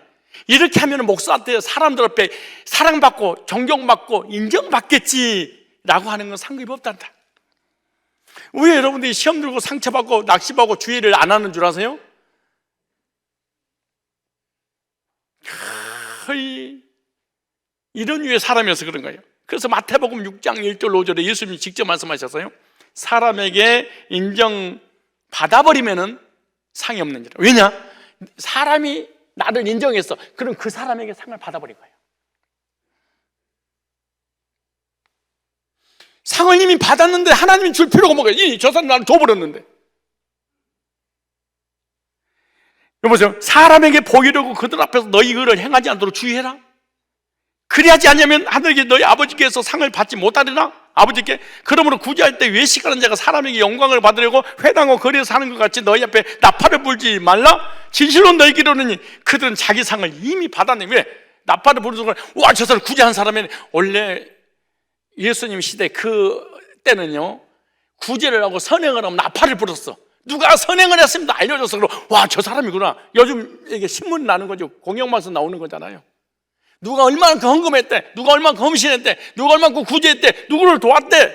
S1: 이렇게 하면 목사한테 사람들 앞에 사랑받고 존경받고 인정받겠지 라고 하는 건 상급이 없단다. 왜 여러분들이 시험 들고 상처받고 낙심받고 주의를 안 하는 줄 아세요? 거의 이런 류의 사람이어서 그런 거예요. 그래서 마태복음 6장 1절 5절에 예수님이 직접 말씀하셨어요. 사람에게 인정받아버리면 상이 없는 줄. 왜냐? 사람이 나를 인정했어. 그럼 그 사람에게 상을 받아버린 거예요. 상을 이미 받았는데 하나님이 줄 필요가 뭐가 있어요? 저 사람 나를 줘버렸는데. 여보세요. 사람에게 보이려고 그들 앞에서 너희 의를 행하지 않도록 주의해라. 그리하지 않으면 하늘에게 너희 아버지께서 상을 받지 못하리라. 아버지께 그러므로 구제할 때 외식하는 자가 사람에게 영광을 받으려고 회당과 거리에서 하는 것 같이 너희 앞에 나팔을 불지 말라. 진실로 너희에게 이르노니 그들은 자기 상을 이미 받았네. 왜? 나팔을 부르는 순간 와, 저 사람 구제한 사람이. 원래 예수님 시대 그 때는요, 구제를 하고 선행을 하면 나팔을 불었어. 누가 선행을 했습니다 알려줘서 그럼 와, 저 사람이구나. 요즘 이게 신문 나는 거죠. 공영방에서 나오는 거잖아요. 누가 얼마나 헌금했대, 누가 얼마나 검신했대, 누가 얼마나 구제했대, 누구를 도왔대,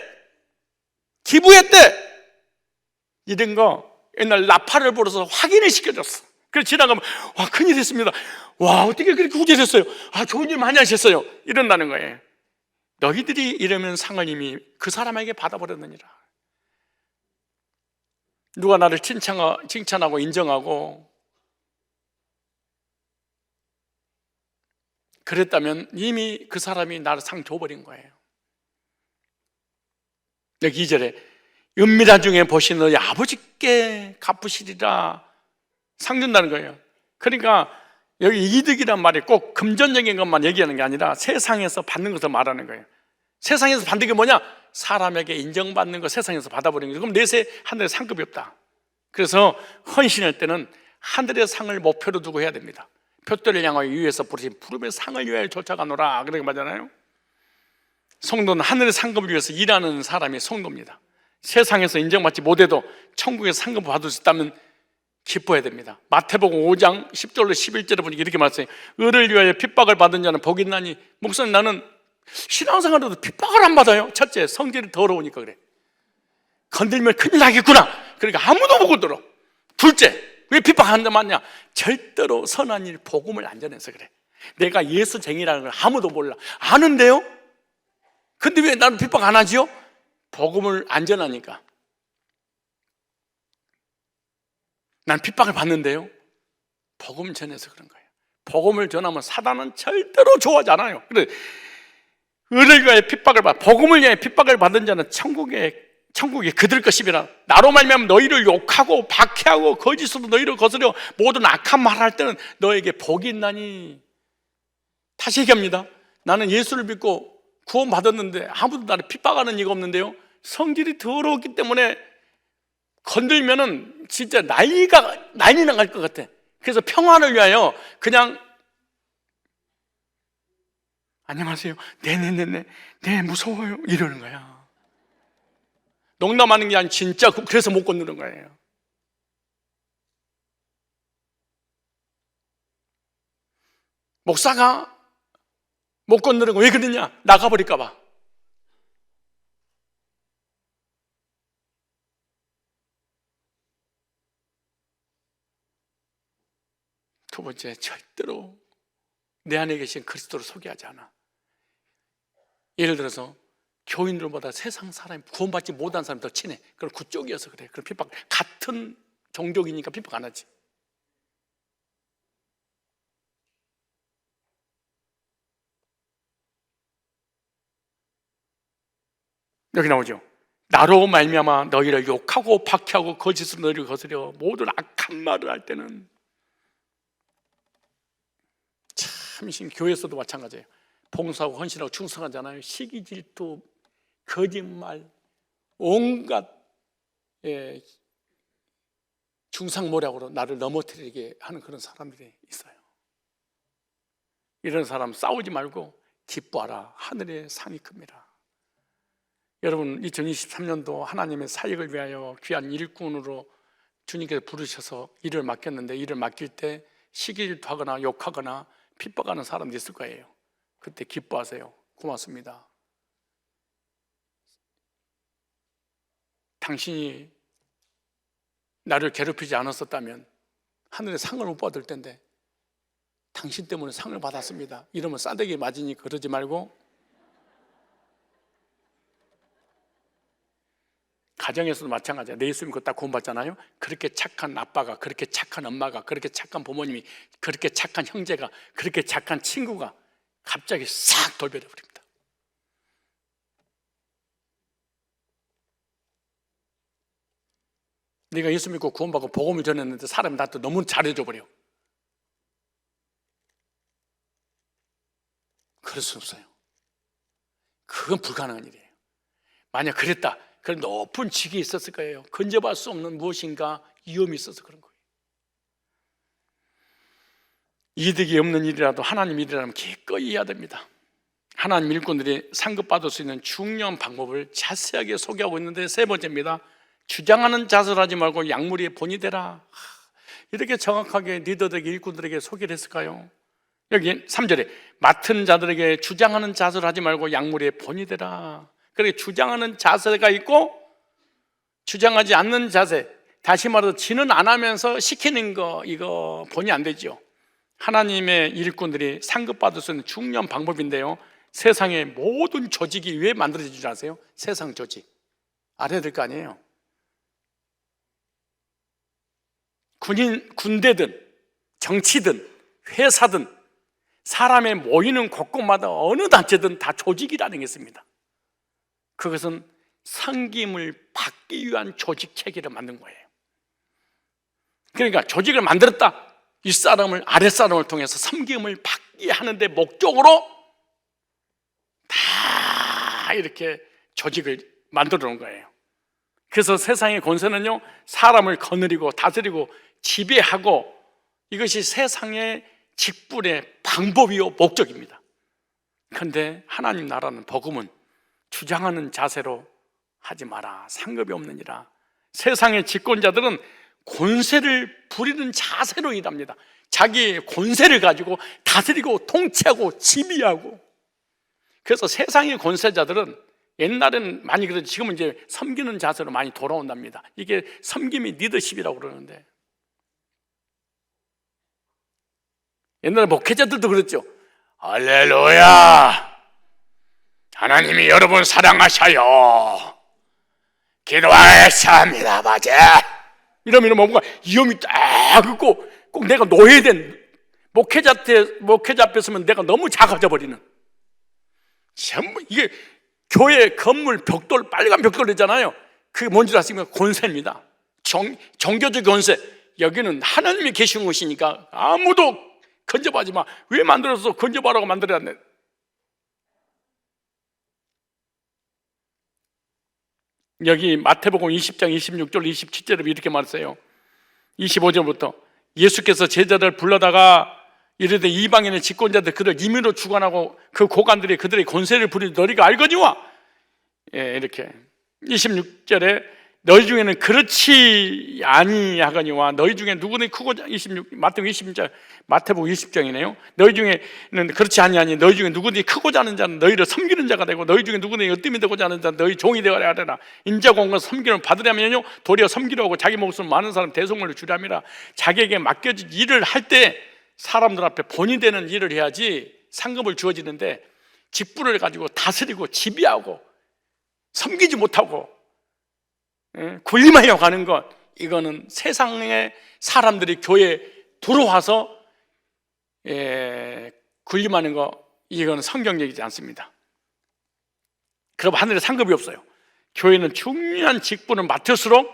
S1: 기부했대, 이런 거 옛날 나팔을 불어서 확인을 시켜줬어. 그래서 지나가면 와, 큰일 했습니다. 와, 어떻게 그렇게 구제했어요? 아, 좋은 일 많이 하셨어요. 이런다는 거예요. 너희들이 이러면 상을 이미 그 사람에게 받아버렸느니라. 누가 나를 칭찬하고 인정하고 그랬다면 이미 그 사람이 나를 상 줘버린 거예요. 여기 2절에 은밀한 중에 보시는 너희 아버지께 갚으시리라 상 준다는 거예요. 그러니까 여기 이득이란 말이 꼭 금전적인 것만 얘기하는 게 아니라 세상에서 받는 것을 말하는 거예요. 세상에서 받는 게 뭐냐? 사람에게 인정받는 거 세상에서 받아버리는 거예요. 그럼 내세 하늘에 상급이 없다. 그래서 헌신할 때는 하늘의 상을 목표로 두고 해야 됩니다. 표대를 향하여 위에서 부르신 부름의 상을 위하여 쫓아가노라, 그렇게 말하잖아요. 성도는 하늘의 상급을 위해서 일하는 사람이 성도입니다. 세상에서 인정받지 못해도 천국에서 상급을 받을 수 있다면 기뻐해야 됩니다. 마태복음 5장 10절로 11절에 보니까 이렇게 말씀해요. 의를 위하여 핍박을 받은 자는 복이 있나니. 목사님, 나는 신앙생활에도 핍박을 안 받아요. 첫째, 성질이 더러우니까 그래. 건들면 큰일 나겠구나, 그러니까 아무도 못 건들어. 둘째, 왜 핍박하는 맞냐? 절대로 선한 일, 복음을 안 전해서 그래. 내가 예수쟁이라는 걸 아무도 몰라. 아는데요? 근데 왜 나는 핍박 안 하지요? 복음을 안 전하니까. 난 핍박을 받는데요, 복음 전해서 그런 거예요. 복음을 전하면 사단은 절대로 좋아하지 않아요. 그래, 의를 위하여 핍박을 받, 복음을 위하여 핍박을 받은 자는 천국이 그들 것이라. 나로 말미암아 너희를 욕하고 박해하고 거짓으로 너희를 거스려 모든 악한 말을 할 때는 너에게 복이 있나니. 다시 얘기합니다. 나는 예수를 믿고 구원 받았는데 아무도 나를 핍박하는 이가 없는데요, 성질이 더러웠기 때문에 건들면은 진짜 난리 날 것 같아. 그래서 평화를 위하여 그냥 안녕하세요, 네네네네, 네 무서워요, 이러는 거야. 농담하는 게 아니라 진짜 그래서 못 건드는 거예요. 목사가 못 건드는 거 왜 그러냐? 나가버릴까 봐. 두 번째, 절대로 내 안에 계신 그리스도를 소개하지 않아. 예를 들어서 교인들보다 세상 사람이 구원받지 못한 사람이 더 친해. 그럼 그쪽이어서 그래. 그럼 핍박, 같은 종족이니까 핍박 안 하지. 여기 나오죠. 나로 말미암아 너희를 욕하고 박해하고 거짓으로 너희를 거스려 모든 악한 말을 할 때는. 참, 교회에서도 마찬가지예요. 봉사하고 헌신하고 충성하잖아요. 시기 질투, 거짓말, 온갖 중상모략으로 나를 넘어뜨리게 하는 그런 사람들이 있어요. 이런 사람 싸우지 말고 기뻐하라. 하늘의 상이 큽니다. 여러분, 2023년도 하나님의 사역을 위하여 귀한 일꾼으로 주님께서 부르셔서 일을 맡겼는데, 일을 맡길 때 시기 질투하거나 욕하거나 핍박하는 사람도 있을 거예요. 그때 기뻐하세요. 고맙습니다. 당신이 나를 괴롭히지 않았었다면 하늘의 상을 못 받을 텐데 당신 때문에 상을 받았습니다. 이러면 싸대기 맞으니 그러지 말고, 가정에서도 마찬가지야. 내 예수 믿고 딱 구원받잖아요. 그렇게 착한 아빠가, 그렇게 착한 엄마가, 그렇게 착한 부모님이, 그렇게 착한 형제가, 그렇게 착한 친구가 갑자기 싹 돌변해 버립니다. 네가 예수 믿고 구원받고 복음을 전했는데 사람이 나한테 너무 잘해줘 버려. 그럴 수 없어요. 그건 불가능한 일이에요. 만약 그랬다, 그런 높은 직이 있었을 거예요. 근접할 수 없는 무엇인가 위험이 있어서 그런 거예요. 이득이 없는 일이라도 하나님 일이라면 기꺼이 해야 됩니다. 하나님 일꾼들이 상급받을 수 있는 중요한 방법을 자세하게 소개하고 있는데, 세 번째입니다. 주장하는 자세를 하지 말고 약물의 본이 되라. 이렇게 정확하게 리더들에게, 일꾼들에게 소개를 했을까요? 여기 3절에 맡은 자들에게 주장하는 자세를 하지 말고 약물의 본이 되라. 그렇게 주장하는 자세가 있고 주장하지 않는 자세, 다시 말해서 지는 안 하면서 시키는 거, 이거 본이 안 되죠. 하나님의 일꾼들이 상급받을 수 있는 중요한 방법인데요, 세상의 모든 조직이 왜 만들어진 줄 아세요? 세상 조직 알아야 될 거 아니에요. 군대든 정치든 회사든 사람의 모이는 곳곳마다 어느 단체든 다 조직이라는 게 있습니다. 그것은 섬김을 받기 위한 조직 체계를 만든 거예요. 그러니까 조직을 만들었다, 윗사람을 아랫사람을 통해서 섬김을 받게 하는데 목적으로 다 이렇게 조직을 만들어 놓은 거예요. 그래서 세상의 권세는요, 사람을 거느리고 다스리고 지배하고, 이것이 세상의 직분의 방법이요 목적입니다. 그런데 하나님 나라는, 복음은 주장하는 자세로 하지 마라. 상급이 없느니라. 세상의 집권자들은 권세를 부리는 자세로 일합니다. 자기의 권세를 가지고 다스리고 통치하고 지배하고. 그래서 세상의 권세자들은 옛날에는 많이 그래도 지금은 이제 섬기는 자세로 많이 돌아온답니다. 이게 섬김이 리더십이라고 그러는데, 옛날에 목회자들도 그랬죠. 할렐루야, 하나님이 여러분 사랑하셔요, 기도하셔야 합니다, 맞아. 이러면 뭔가 위험이 딱 있고, 꼭 내가 노예된 목회자 앞에 서면 내가 너무 작아져 버리는, 전부 이게 교회 건물 벽돌, 빨간 벽돌 있잖아요. 그게 뭔지 아십니까? 권세입니다. 종교적 권세. 여기는 하나님이 계신 곳이니까 아무도 건접하지 마. 왜 만들어서 건접하라고 만들어야 돼? 여기 마태복음 20장 26절 27절에 이렇게 말했어요. 25절부터 예수께서 제자들을 불러다가 이르되 이방인의 집권자들 그들 임의로 주관하고 그 고관들이 그들의 권세를 부리니 너희가 알거니와. 이렇게 26절에 너희 중에는 그렇지 아니하거니와 너희 중에 누구는 크고자, 마태복음 20장이네요. 너희 중에는 그렇지 아니하니 너희 중에 누구든지 크고자 하는 자는 너희를 섬기는 자가 되고 너희 중에 누구든지 으뜸이 되고자 하는 자는 너희 종이 되어야 하리라. 인자가 온 것은 섬기는 받으려면요 도리어 섬기려 하고 자기 목숨을 많은 사람 대속물을 주려함이라. 자기에게 맡겨진 일을 할 때 사람들 앞에 본이 되는 일을 해야지 상급을 주어지는데, 직분을 가지고 다스리고 지배하고 섬기지 못하고 군림하여 가는 것, 이거는 세상의 사람들이 교회에 들어와서 군림하는 것, 이거는 성경적이지 않습니다. 그럼 하늘에 상급이 없어요. 교회는 중요한 직분을 맡을수록,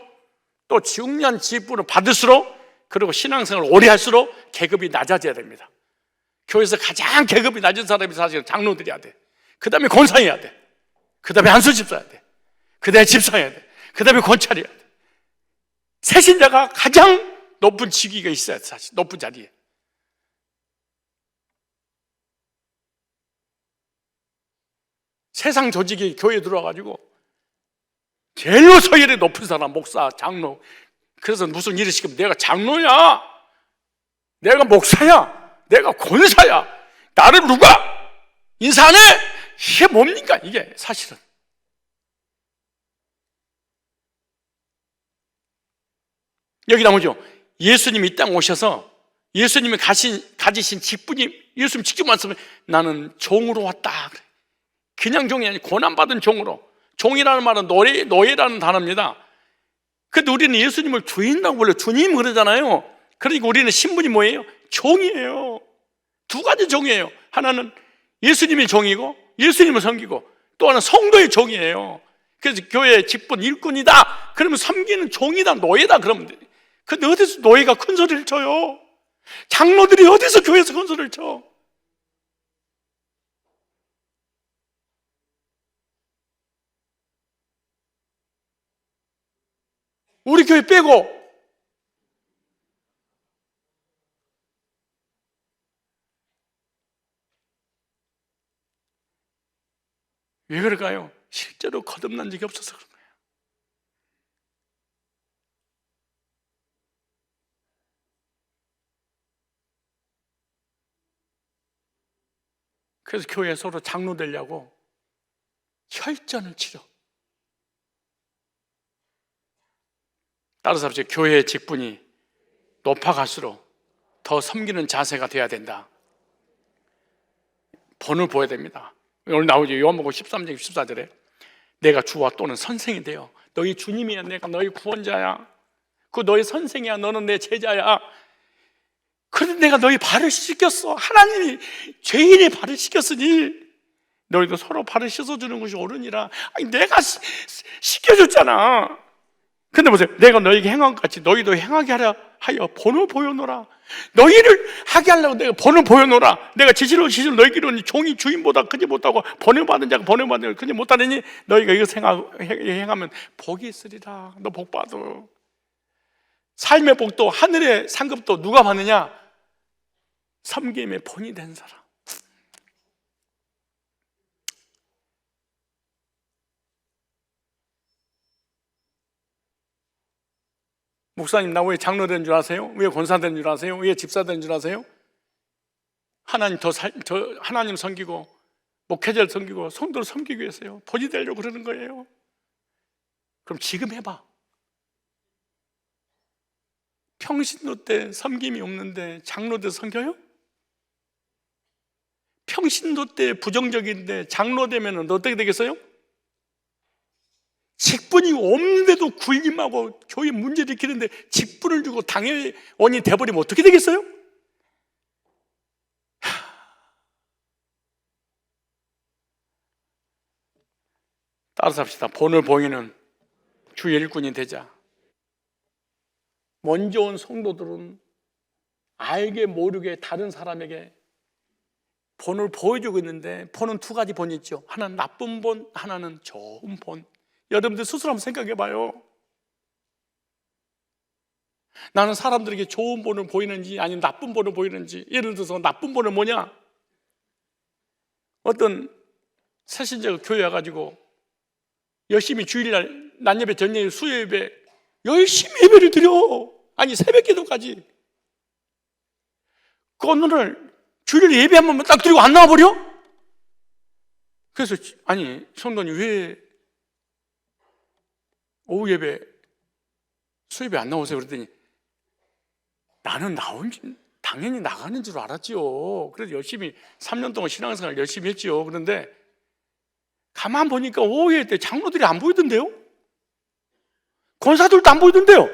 S1: 또 중요한 직분을 받을수록, 그리고 신앙생활을 오래 할수록 계급이 낮아져야 됩니다. 교회에서 가장 계급이 낮은 사람이 사실 장로들이어야 돼. 그 다음에 권사해야 돼. 그 다음에 안수집사해야 돼. 그 다음에 집사해야 돼. 그 다음에 권찰해야 돼. 세신자가 가장 높은 직위가 있어야 돼. 사실 높은 자리에. 세상 조직이 교회에 들어와가지고 제일로 서열이 높은 사람, 목사, 장로. 그래서 무슨 일을 시키면 내가 장로야, 내가 목사야, 내가 권사야, 나를 누가 인사 안 해? 이게 뭡니까 이게 사실은. 여기 나오죠. 예수님이 이 땅 오셔서 예수님이 가지신 직분이, 예수님 직접 말씀을 나는 종으로 왔다. 그냥 종이 아니라 고난받은 종으로. 종이라는 말은 노예라는 단어입니다. 근데 우리는 예수님을 주인이라고 불러요. 주님 그러잖아요. 그러니까 우리는 신분이 뭐예요? 종이에요. 두 가지 종이에요. 하나는 예수님이 종이고 예수님을 섬기고, 또 하나는 성도의 종이에요. 그래서 교회의 직분 일꾼이다 그러면 섬기는 종이다, 노예다 그러면 돼. 근데 어디서 노예가 큰 소리를 쳐요? 장로들이 어디서 교회에서 큰 소리를 쳐? 우리 교회 빼고. 왜 그럴까요? 실제로 거듭난 적이 없어서 그런 거예요. 그래서 교회에 서로 장로 되려고 혈전을 치러. 따라서 교회의 직분이 높아갈수록 더 섬기는 자세가 돼야 된다. 본을 보여야 됩니다. 오늘 나오죠. 요한복음 13장 14절에 내가 주와 또는 선생이 되어 너희 주님이야, 내가 너희 구원자야, 그 너희 선생이야, 너는 내 제자야. 그런데 내가 너희 발을 씻겼어. 하나님이 죄인의 발을 씻겼으니 너희도 서로 발을 씻어주는 것이 옳으니라. 아니, 내가 씻겨줬잖아. 근데 보세요, 내가 너희에게 행한 것 같이 너희도 행하게 하려 하여 본을 보여놓으라. 너희를 하게 하려고 내가 본을 보여놓으라. 내가 지시로 너희기로는 종이 주인보다 크지 못하고 본을 받은 자가 본을 받은 자가 크지 못하느니 너희가 이것을 행하면 복이 있으리라. 너 복 받아. 삶의 복도 하늘의 상급도 누가 받느냐? 섬김의 본이 된 사람. 목사님, 나 왜 장로 된 줄 아세요? 왜 권사 된 줄 아세요? 왜 집사 된 줄 아세요? 하나님 하나님 섬기고 목회자를 섬기고 성도를 섬기기 위해서요. 본이 되려고 그러는 거예요. 그럼 지금 해봐. 평신도 때 섬김이 없는데 장로 때 섬겨요? 평신도 때 부정적인데 장로 되면 어떻게 되겠어요? 직분이 없는데도 군림하고 교회 문제를 일으키는데 직분을 주고 당회원이 돼버리면 어떻게 되겠어요? 따라서 합시다. 본을 보이는 주의 일꾼이 되자. 먼저 온 성도들은 알게 모르게 다른 사람에게 본을 보여주고 있는데, 본은 두 가지 본이 있죠. 하나는 나쁜 본, 하나는 좋은 본. 여러분들 스스로 한번 생각해 봐요. 나는 사람들에게 좋은 본을 보이는지 아니면 나쁜 본을 보이는지. 예를 들어서 나쁜 본은 뭐냐? 어떤 새신자가 교회 와가지고 열심히 주일날 낮예배, 전예배, 수요예배 열심히 예배를 드려. 아니, 새벽기도까지. 그 어느 날 주일 예배 한 번만 딱 드리고 안 나와버려? 그래서 아니, 성도님 왜 오후 예배, 수요예배 안 나오세요? 그랬더니 나는 당연히 나가는 줄 알았지요. 그래서 열심히 3년 동안 신앙생활 열심히 했지요. 그런데 가만 보니까 오후 예배 때 장로들이 안 보이던데요? 권사들도 안 보이던데요?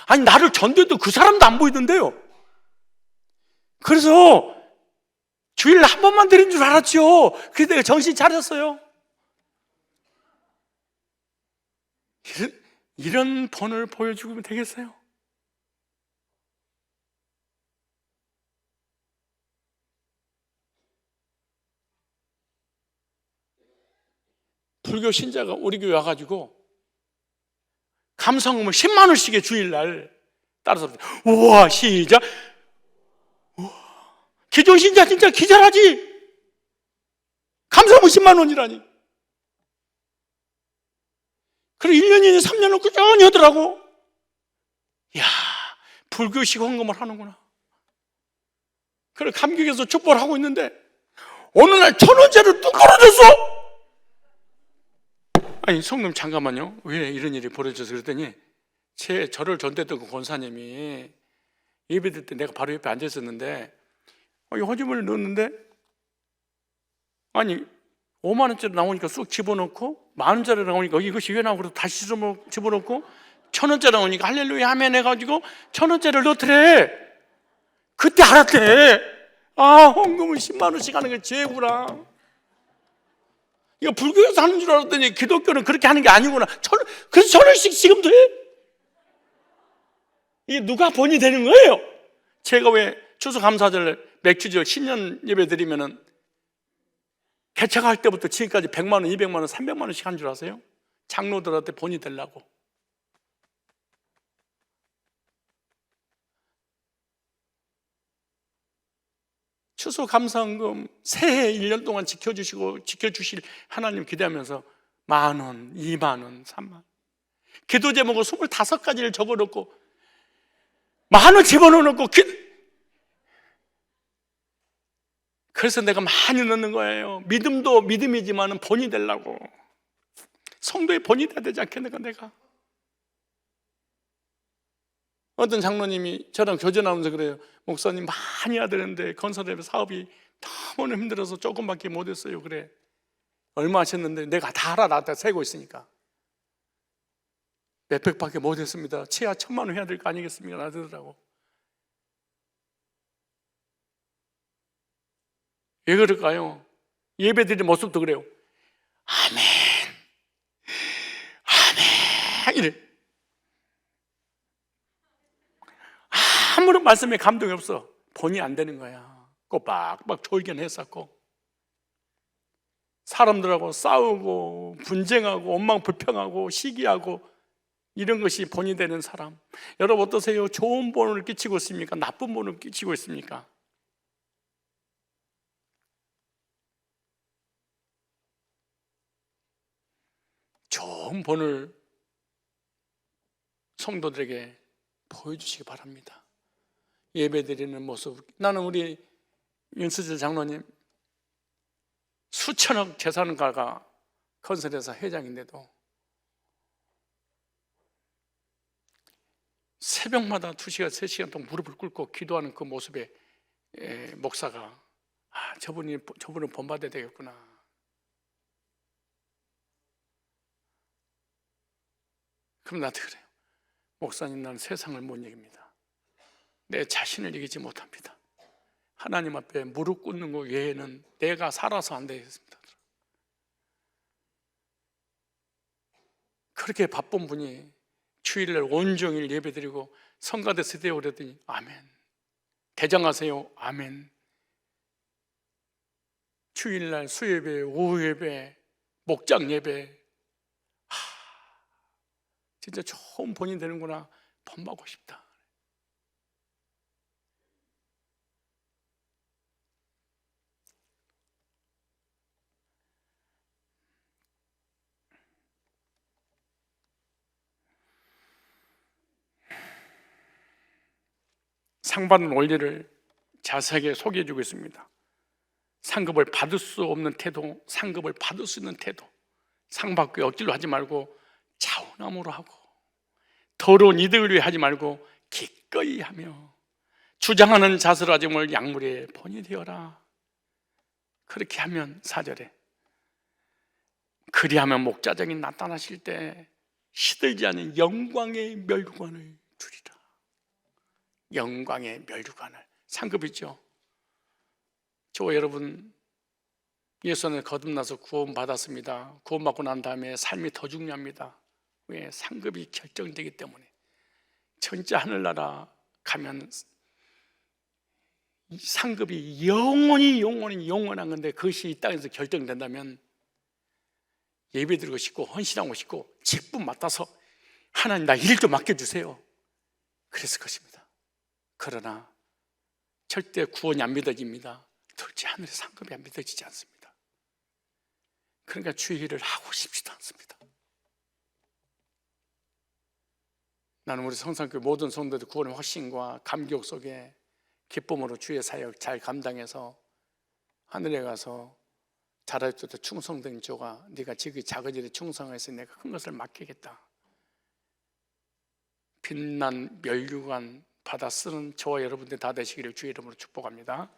S1: 아니, 나를 전도해도 그 사람도 안 보이던데요? 그래서 주일 한 번만 드린 줄 알았죠. 그래서 내가 정신 차렸어요. 이런 본을 보여주면 되겠어요? 불교 신자가 우리 교회 와가지고 감상음을 10만 원씩에 주일날 따라서 우와 시작 기존 신자 진짜 기절하지. 감상음 10만 원이라니. 그래 1년이니 3년을 꾸준히 하더라고. 이야, 불교식 헌금을 하는구나. 그래 감격해서 축복을 하고 있는데 어느 날 1,000원짜리를 뚝 걸어줬어. 아니, 성님 잠깐만요. 왜 이런 일이 벌어져서 그랬더니 저를 전도했던 그 권사님이 예배 드릴 때 내가 바로 옆에 앉아 있었는데 이 허지문을 넣었는데 아니 5만 원짜리 나오니까 쑥 집어넣고 10,000원짜리 나오니까 이것이 왜 나오고 다시 집어넣고 1,000원짜리 나오니까 할렐루야 아멘 해가지고 1,000원짜리를 넣더래. 그때 알았대. 아, 헌금을 10만 원씩 하는 게 죄구나. 이거 불교에서 하는 줄 알았더니 기독교는 그렇게 하는 게 아니구나. 그래서 1,000원씩 지금도 해. 이게 누가 본이 되는 거예요? 제가 왜 추수감사절 맥주절 신년 예배 드리면은 개척할 때부터 지금까지 100만 원, 200만 원, 300만 원씩 한 줄 아세요? 장로들한테 본이 되려고. 추수감사헌금 새해 1년 동안 지켜주실 하나님 기대하면서 10,000원, 20,000원, 30,000원, 기도 제목을 25가지를 적어놓고 10,000원 집어넣어놓고 그래서 내가 많이 넣는 거예요. 믿음도 믿음이지만 본이 되려고. 성도의 본이 돼야 되지 않겠는가 내가. 어떤 장로님이 저랑 교제나오면서 그래요. 목사님 많이 해야 되는데 건설업 사업이 너무 힘들어서 조금밖에 못했어요. 그래. 얼마 하셨는데 내가 다 알아 세고 있으니까. 몇백밖에 못했습니다. 최하 1,000만 원 해야 될 거 아니겠습니까? 나더라고. 왜 그럴까요? 예배드리는 모습도 그래요. 아멘, 아멘 이래. 아무런 말씀에 감동이 없어. 본이 안 되는 거야. 꼬박꼬박 졸견했었고 사람들하고 싸우고 분쟁하고 원망불평하고 시기하고 이런 것이 본이 되는 사람. 여러분 어떠세요? 좋은 본을 끼치고 있습니까? 나쁜 본을 끼치고 있습니까? 좋은 본을 성도들에게 보여주시기 바랍니다. 예배드리는 모습. 나는 우리 윤수재 장로님 수천억 재산가가 건설회사 회장인데도 새벽마다 2시간, 3시간 동안 무릎을 꿇고 기도하는 그 모습에 목사가 저분은 본받아야 되겠구나. 그럼 나한테 그래요. 목사님, 나는 세상을 못 이깁니다. 내 자신을 이기지 못합니다. 하나님 앞에 무릎 꿇는 것 외에는 내가 살아서 안 되겠습니다. 그렇게 바쁜 분이 주일날 온종일 예배드리고 성가대 세대에 오랬더니 아멘, 개장하세요, 아멘. 주일날 수예배, 오후 예배, 목장 예배, 진짜 좋은 본이 되는구나. 본받고 싶다. 상 받는 원리를 자세하게 소개해주고 있습니다. 상급을 받을 수 없는 태도, 상급을 받을 수 있는 태도. 상 받고 억지로 하지 말고 차원함으로 하고, 더러운 이득을 위해 하지 말고 기꺼이 하며, 주장하는 자세로 하지 말고 약물의 본이 되어라. 그렇게 하면 4절에 그리하면 목자장이 나타나실 때 시들지 않은 영광의 멸관을 주리라. 영광의 멸관을. 상급이죠. 저와 여러분 예수 안에 거듭나서 구원받았습니다. 구원받고 난 다음에 삶이 더 중요합니다. 왜? 상급이 결정되기 때문에. 진짜 하늘나라 가면 이 상급이 영원한 건데, 그것이 이 땅에서 결정된다면 예배드리고 싶고 헌신하고 싶고 직분 맡아서 하나님 나 일 좀 맡겨주세요, 그랬을 것입니다. 그러나 절대 구원이 안 믿어집니다. 도대체 하늘의 상급이 안 믿어지지 않습니다. 그러니까 주의 일을 하고 싶지도 않습니다. 나는 우리 성산교회 모든 성도들 구원의 확신과 감격 속에 기쁨으로 주의 사역 잘 감당해서 하늘에 가서 잘할 때 충성된 조가 네가 지극히 작은 일에 충성해서 내가 큰 것을 맡기겠다. 빛난 멸류관 받아 쓰는 저와 여러분들 다 되시기를 주의 이름으로 축복합니다.